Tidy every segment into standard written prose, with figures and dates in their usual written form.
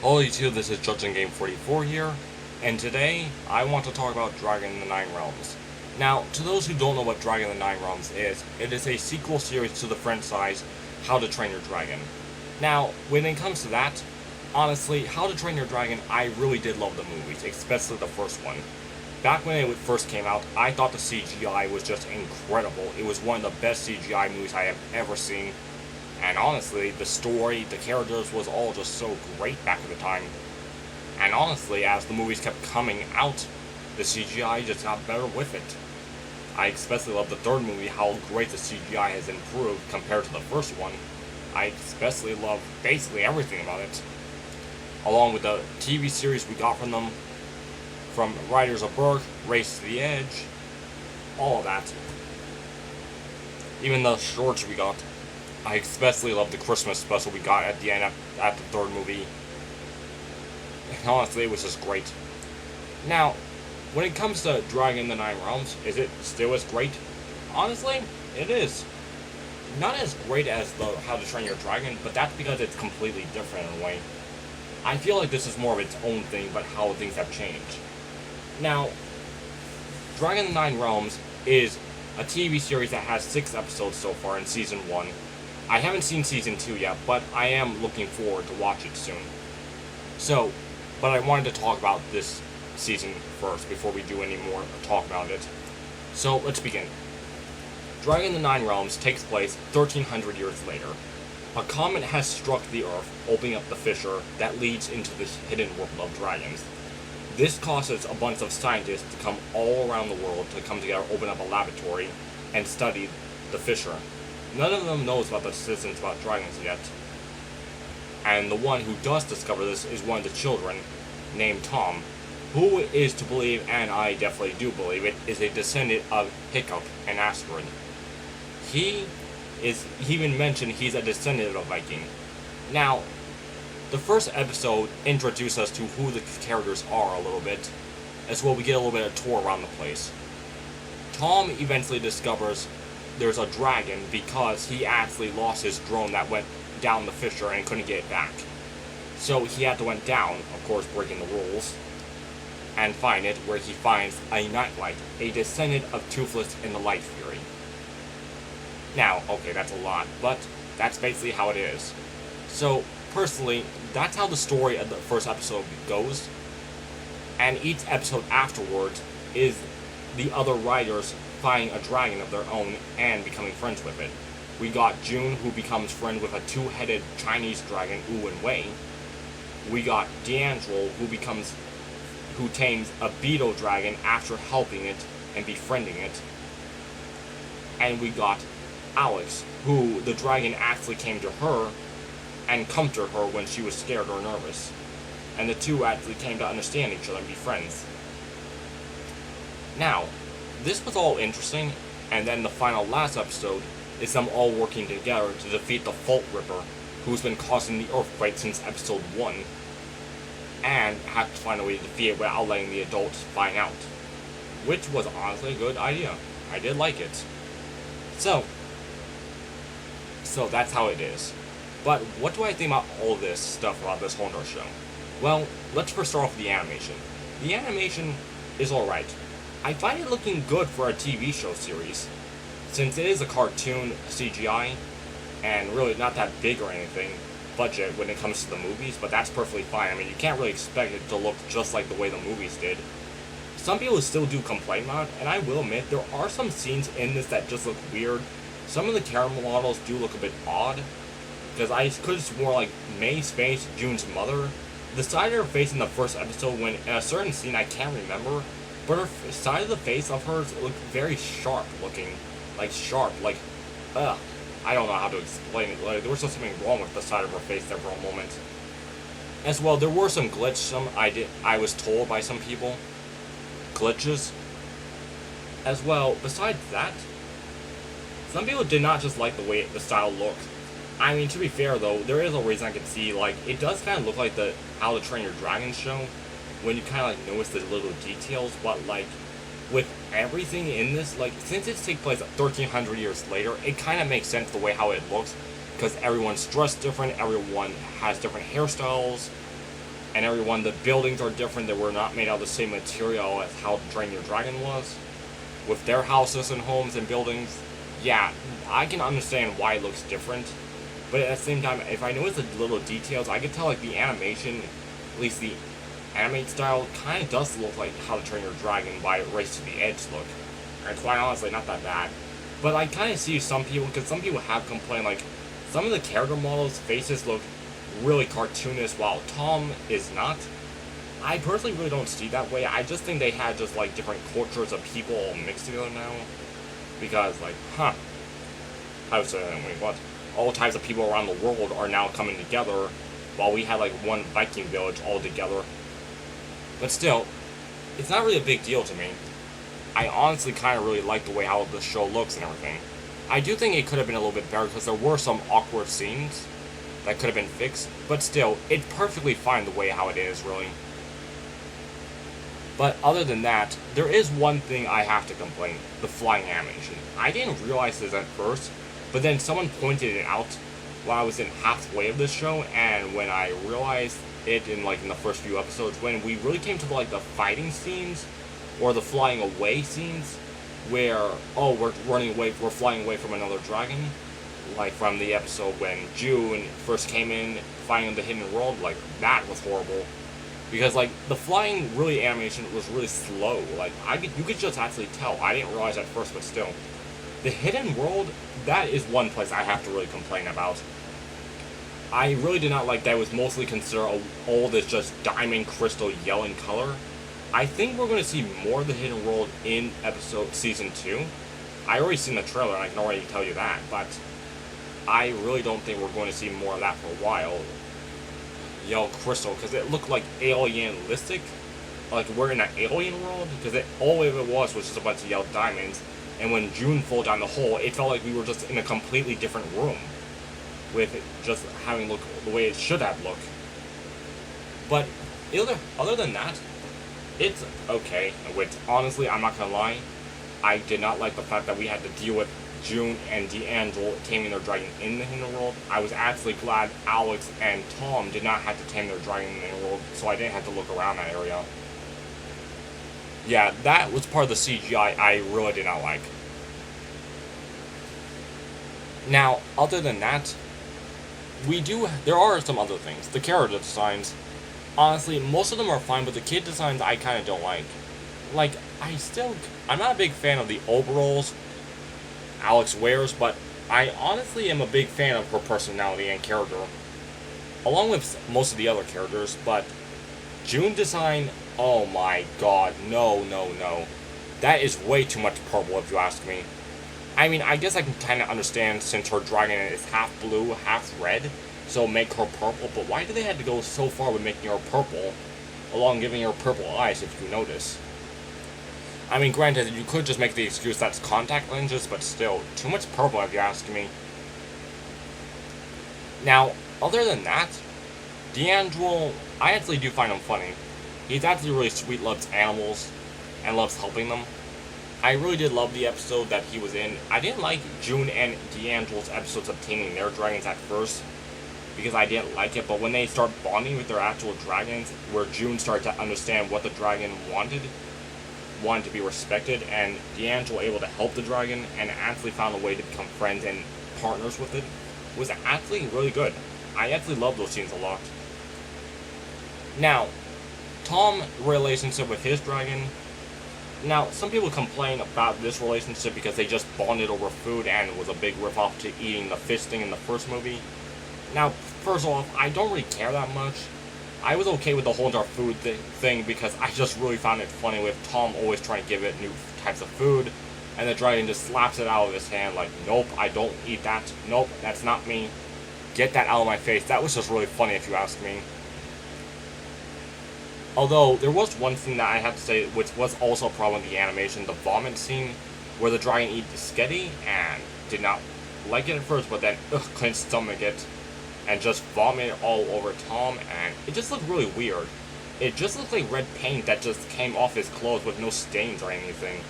Hello YouTube, this is Judging Game 44 here, and today I want to talk about Dragon in the Nine Realms. Now, to those who don't know what Dragon in the Nine Realms is, it is a sequel series to the franchise How to Train Your Dragon. Now, when it comes to that, honestly, How to Train Your Dragon, I really did love the movies, especially the first one. Back when it first came out, I thought the CGI was just incredible. It was one of the best CGI movies I have ever seen. And honestly, the story, the characters was all just so great back at the time. And honestly, as the movies kept coming out, the CGI just got better with it. I especially love the third movie, how great the CGI has improved compared to the first one. I especially love basically everything about it. Along with the TV series we got from them, from Riders of Berg, Race to the Edge, all of that. Even the shorts we got. I especially love the Christmas special we got at the end at the third movie. And honestly, it was just great. Now, when it comes to Dragon in the Nine Realms, is it still as great? Honestly, it is. Not as great as the How to Train Your Dragon, but that's because it's completely different in a way. I feel like this is more of its own thing, but how things have changed. Now, Dragon in the Nine Realms is a TV series that has 6 episodes so far in Season 1. I haven't seen Season 2 yet, but I am looking forward to watch it soon. But I wanted to talk about this season first before we do any more talk about it. So, let's begin. Dragon in the Nine Realms takes place 1300 years later. A comet has struck the Earth, opening up the fissure that leads into the hidden world of dragons. This causes a bunch of scientists to come all around the world to come together, open up a laboratory, and study the fissure. None of them knows about the existence about dragons yet. And the one who does discover this is one of the children, named Tom, who is to believe, and I definitely do believe it, is a descendant of Hiccup, an asteroid. He even mentioned he's a descendant of a Viking. Now, the first episode introduces us to who the characters are a little bit, as well we get a little bit of a tour around the place. Tom eventually discovers there's a dragon because he actually lost his drone that went down the fissure and couldn't get it back. So he had to went down, of course breaking the rules, and find it, where he finds a Nightlight, a descendant of Toothless and the Light Fury. Now, okay, that's a lot, but that's basically how it is. So, personally, that's how the story of the first episode goes, and each episode afterwards is the other writers finding a dragon of their own and becoming friends with it. We got June, who becomes friends with a 2-headed Chinese dragon, Wu and Wei. We got D'Angelo, who tames a beetle dragon after helping it and befriending it. And we got Alex, who the dragon actually came to her and comforted her when she was scared or nervous. And the two actually came to understand each other and be friends. Now, this was all interesting, and then the last episode is them all working together to defeat the Fault Ripper, who's been causing the earthquake since episode 1, and have to find a way to defeat it without letting the adults find out. Which was honestly a good idea. I did like it. So that's how it is. But what do I think about all this stuff about this whole show? Well, let's first start off with the animation. The animation is alright. I find it looking good for a TV show series, since it is a cartoon CGI, and really not that big or anything, budget when it comes to the movies, but that's perfectly fine. I mean, you can't really expect it to look just like the way the movies did. Some people still do complain about it, and I will admit, there are some scenes in this that just look weird. Some of the camera models do look a bit odd, because I could have sworn like May's face, June's mother, the side of her face in the first episode, when in a certain scene I can't remember, but her side of the face of hers looked very sharp looking. Like sharp, like, I don't know how to explain it. Like, there was just something wrong with the side of her face there for a moment. As well, there were some glitches, I was told by some people. Glitches. As well, besides that, some people did not just like the way the style looked. I mean, to be fair though, there is a reason I can see, like, it does kind of look like the How to Train Your Dragon show, when you kind of like notice the little details, but like, with everything in this, like, since it's take place 1300 years later, it kind of makes sense the way how it looks, because everyone's dressed different, everyone has different hairstyles, and everyone, the buildings are different. They were not made out of the same material as how Drain Your Dragon was. With their houses and homes and buildings, yeah, I can understand why it looks different. But at the same time, if I notice the little details, I can tell like the animation, at least the animate style, kind of does look like How to Train Your Dragon by Race to the Edge look. And quite honestly, not that bad. But I kind of see some people, because some people have complained, like, some of the character models' faces look really cartoonish, while Tom is not. I personally really don't see that way. I just think they had just, like, different cultures of people all mixed together now. Because, like, how to say that? Wait, what? All types of people around the world are now coming together, while we had, like, one Viking village all together. But still, it's not really a big deal to me. I honestly kind of really like the way how the show looks and everything. I do think it could have been a little bit better because there were some awkward scenes that could have been fixed, but still, it's perfectly fine the way how it is, really. But other than that, there is one thing I have to complain, the flying animation. I didn't realize this at first, but then someone pointed it out while I was in halfway of this show, and when I realized it in the first few episodes, when we really came to the fighting scenes, or the flying away scenes, where, oh, we're flying away from another dragon, like from the episode when June first came in, finding the hidden world, that was horrible. Because, the flying animation was really slow, you could just actually tell. I didn't realize at first, but still. The hidden world, that is one place I have to really complain about. I really did not like that it was mostly considered all this just diamond crystal yellow in color. I think we're going to see more of the Hidden World in Season 2. I already seen the trailer, and I can already tell you that, but I really don't think we're going to see more of that for a while. Yellow Crystal, because it looked like alienistic, like we're in an alien world, because all it was just a bunch of yellow diamonds, and when June fell down the hole, it felt like we were just in a completely different room, with it just having look the way it should have looked. But other than that, it's okay, which honestly, I'm not gonna lie, I did not like the fact that we had to deal with June and D'Angelo taming their dragon in the Hidden World. I was actually glad Alex and Tom did not have to tame their dragon in the Hidden World, so I didn't have to look around that area. Yeah, that was part of the CGI I really did not like. Now, other than that, there are some other things. The character designs, honestly, most of them are fine, but the kid designs I kind of don't like. I'm not a big fan of the overalls Alex wears, but I honestly am a big fan of her personality and character, along with most of the other characters, but June design, oh my god, no. That is way too much purple if you ask me. I mean, I guess I can kind of understand since her dragon is half blue, half red, so make her purple, but why do they have to go so far with making her purple, along giving her purple eyes, if you notice? I mean, granted, you could just make the excuse that's contact lenses, but still, too much purple if you ask me. Now, other than that, D'Angelo, I actually do find him funny. He's actually really sweet, loves animals, and loves helping them. I really did love the episode that he was in. I didn't like June and D'Angelo's episodes of taming their dragons at first, because I didn't like it, but when they start bonding with their actual dragons, where June started to understand what the dragon wanted to be respected, and D'Angelo able to help the dragon, and actually found a way to become friends and partners with it, was actually really good. I actually love those scenes a lot. Now, Tom's relationship with his dragon. Now, some people complain about this relationship because they just bonded over food and it was a big ripoff to eating the fish thing in the first movie. Now, first off, I don't really care that much. I was okay with the whole entire food thing because I just really found it funny with Tom always trying to give it new types of food, and the dragon just slaps it out of his hand like, nope, I don't eat that. Nope, that's not me. Get that out of my face. That was just really funny if you ask me. Although, there was one thing that I have to say, which was also a problem with the animation, the vomit scene, where the dragon eats the sketty, and did not like it at first, but then, couldn't stomach it, and just vomited all over Tom, and it just looked really weird. It just looked like red paint that just came off his clothes with no stains or anything.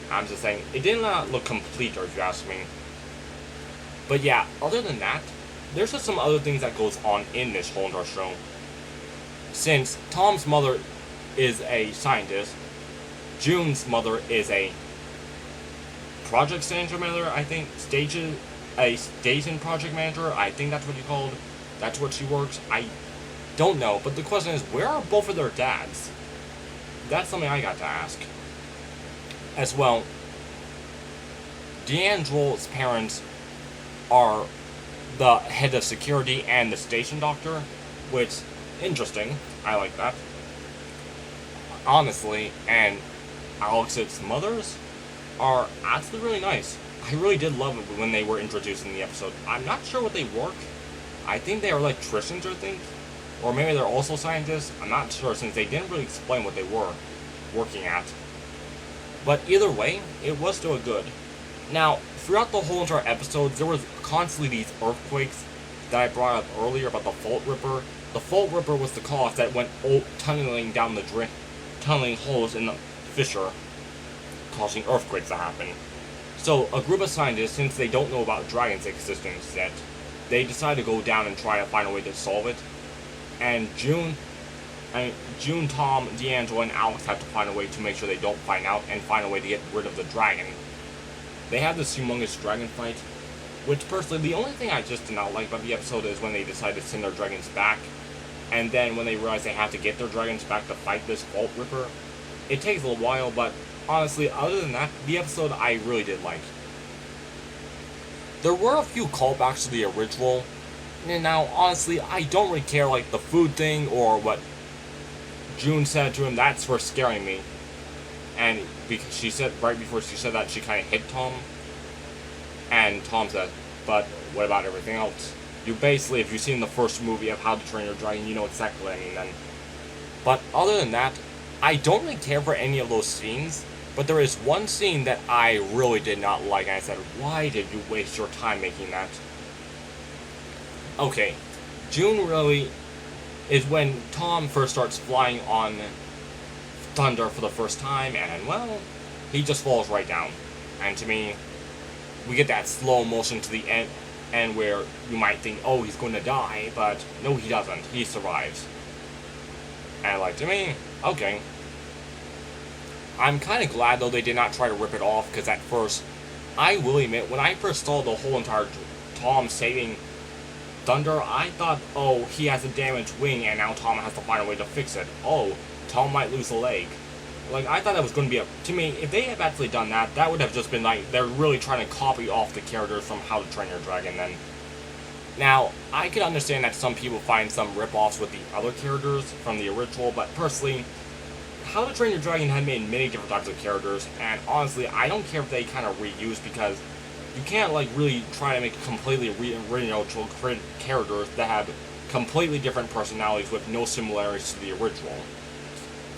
I'm just saying, it did not look complete, or if you ask me. But yeah, other than that, there's just some other things that goes on in this whole entire show. since Tom's mother is a scientist, June's mother is a project manager, I think, station project manager, I think that's what you called, that's what she works, I don't know, but the question is, where are both of their dads? That's something I got to ask. As well, D'Angelo's parents are the head of security and the station doctor, which, interesting, I like that. Honestly, and Alex's mothers are actually really nice. I really did love it when they were introduced in the episode. I'm not sure what they work. I think they are electricians, I think. Or maybe they're also scientists. I'm not sure, since they didn't really explain what they were working at. But either way, it was still good. Now, throughout the whole entire episode, there was constantly these earthquakes that I brought up earlier about the Fault Ripper. The Fault Ripper was the cause that went tunneling down the tunneling holes in the fissure, causing earthquakes to happen. So, a group of scientists, since they don't know about dragons' existence yet, they decide to go down and try to find a way to solve it. And June, Tom, D'Angelo, and Alex have to find a way to make sure they don't find out and find a way to get rid of the dragon. They have this humongous dragon fight, which personally, the only thing I just did not like about the episode is when they decide to send their dragons back, and then when they realize they have to get their dragons back to fight this Fault Ripper. It takes a little while, but honestly, other than that, the episode I really did like. There were a few callbacks to the original, and now, honestly, I don't really care, like, the food thing, or what June said to him, that's for scaring me. And because she said, right before she said that, she kind of hit Tom. And Tom said, but what about everything else? You basically, if you've seen the first movie of How to Train Your Dragon, you know exactly what I mean then. But other than that, I don't really care for any of those scenes, but there is one scene that I really did not like, and I said, why did you waste your time making that? Okay, June really is when Tom first starts flying on Thunder for the first time, and, well, he just falls right down. And to me, we get that slow motion to the end where you might think, oh, he's going to die, but no, he doesn't. He survives. And, like, to me, okay. I'm kind of glad, though, they did not try to rip it off, because at first, I will admit, when I first saw the whole entire Tom saving Thunder, I thought, oh, he has a damaged wing, and now Tom has to find a way to fix it. Oh, Tom might lose a leg. Like, I thought that was going to be to me, if they had actually done that, that would have just been like, they're really trying to copy off the characters from How to Train Your Dragon then. Now, I can understand that some people find some rip-offs with the other characters from the original, but personally, How to Train Your Dragon had made many different types of characters, and honestly, I don't care if they kind of reuse, because you can't, like, really try to make completely original characters that have completely different personalities with no similarities to the original.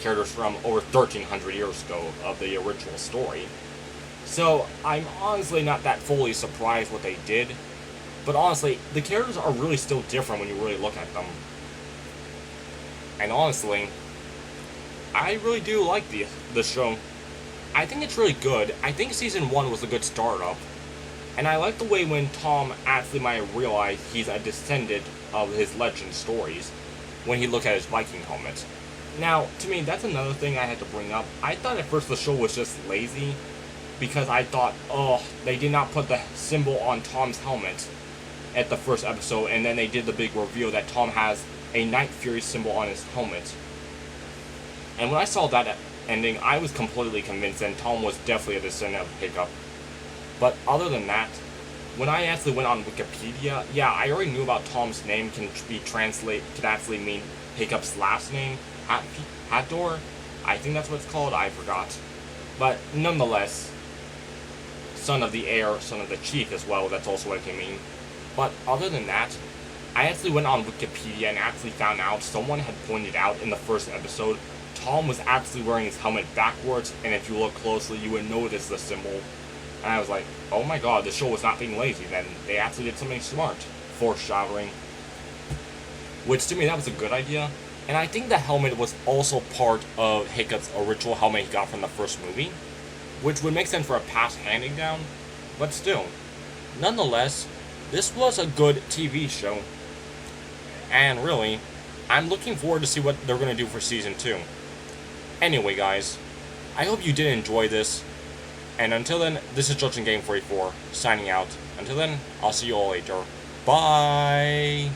Characters from over 1,300 years ago of the original story. So, I'm honestly not that fully surprised what they did, but honestly, the characters are really still different when you really look at them. And honestly, I really do like the show. I think it's really good. I think Season 1 was a good startup. And I like the way when Tom actually might realize he's a descendant of his legend stories when he looked at his Viking helmet. Now, to me, that's another thing I had to bring up. I thought at first the show was just lazy, because I thought, oh, they did not put the symbol on Tom's helmet at the first episode, and then they did the big reveal that Tom has a Night Fury symbol on his helmet. And when I saw that ending, I was completely convinced that Tom was definitely a descendant of Hiccup. But other than that, when I actually went on Wikipedia, yeah, I already knew about Tom's name could actually mean Hiccup's last name, Hador. I think that's what it's called, I forgot. But nonetheless, son of the heir, son of the chief as well, that's also what it can mean. But other than that, I actually went on Wikipedia and actually found out someone had pointed out in the first episode, Tom was actually wearing his helmet backwards, and if you look closely, you would notice the symbol. And I was like, oh my god, the show was not being lazy then. They actually did something smart. Foreshadowing. Which to me, that was a good idea. And I think the helmet was also part of Hiccup's original helmet he got from the first movie. Which would make sense for a past handing down. But still. Nonetheless, this was a good TV show. And really, I'm looking forward to see what they're going to do for Season 2. Anyway, guys, I hope you did enjoy this. And until then, this is Judging Game 44, signing out. Until then, I'll see you all later. Bye!